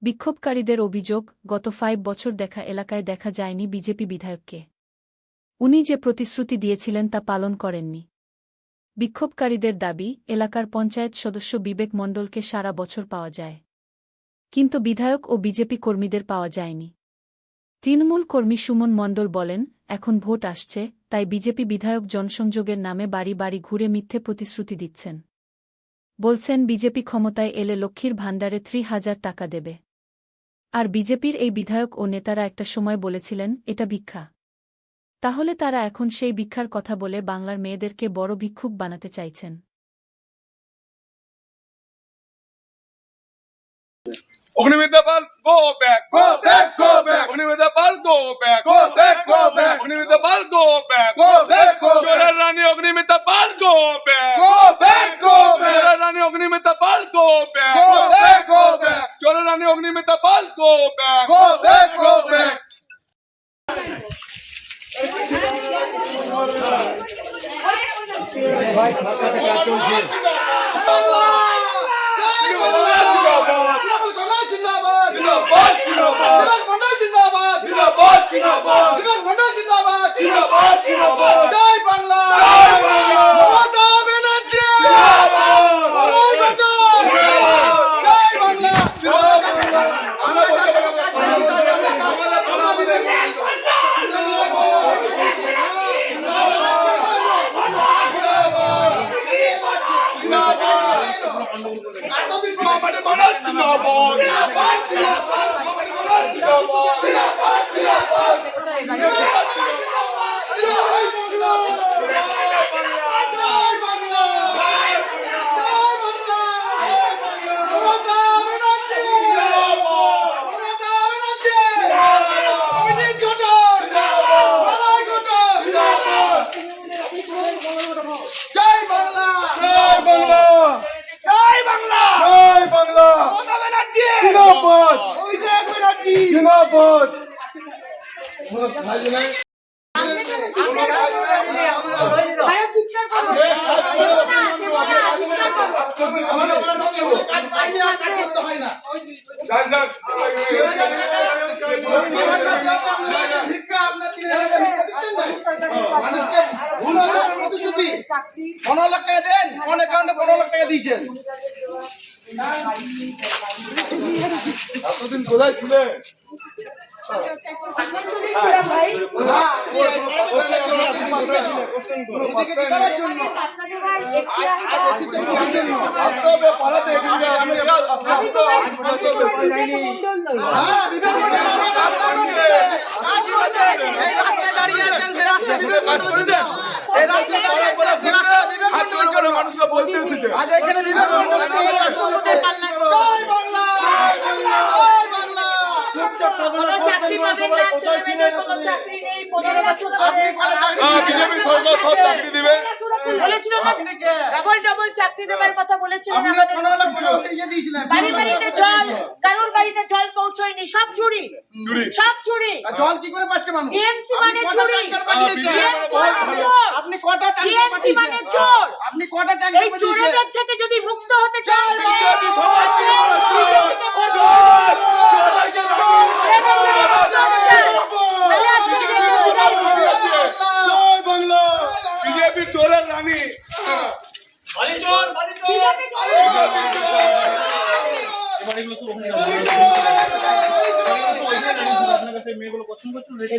বিক্ষোভকারীদের অভিযোগ, গত 5 বছর দেখা এলাকায় দেখা যায়নি বিজেপি বিধায়ককে। উনি যে প্রতিশ্রুতি দিয়েছিলেন তা পালন করেননি। বিক্ষোভকারীদের দাবি, এলাকার পঞ্চায়েত সদস্য বিবেক মণ্ডলকে সারা বছর পাওয়া যায়, কিন্তু বিধায়ক ও বিজেপি কর্মীদের পাওয়া যায়নি। তৃণমূল কর্মী সুমন মণ্ডল বলেন, এখন ভোট আসছে, তাই বিজেপি বিধায়ক জনসংযোগের নামে বাড়ি বাড়ি ঘুরে মিথ্যে প্রতিশ্রুতি দিচ্ছেন। বলছেন বিজেপি ক্ষমতায় এলে লক্ষ্মীর ভাণ্ডারে 3,000 টাকা দেবে। আর বিজেপির এই বিধায়ক ও নেতারা একটা সময় বলেছিলেন, এটা ভিক্ষা। তাহলে তারা এখন সেই ভিক্ষার কথা বলে বাংলার মেয়েদেরকে বড় ভিক্ষুক বানাতে চাইছেন। Ognimita Pal, go back, go back, go back. Ognimita Pal, go back, go back, go back. Ognimita Pal, go back, go back, go back. Chora Rani Ognimita Pal, go back, go back, go back. Chora Rani Ognimita Pal, go back, go back, go back. Chora Rani Ognimita Pal, go back, go back, go back. ভাই সরকারের কাজ চলছে জয় বাংলা মমতা ব্যানার্জি জয় বাংলা এতদিন কোথায় ছিলেন? জল পৌঁছয়নি, সব চুরি, সব চুরি। জল কি করে পাচ্ছে মানুষ? টিএমসি মানে চুরি। আপনি কটা টিএমসি মানে চোর। আপনি কটা ট্যাঙ্কি এই চোরেদের থেকে যদি মুক্ত হতে চান, জয় বাংলা বিজেপি চোরের রানী মেয়েগুলো পছন্দ করছেন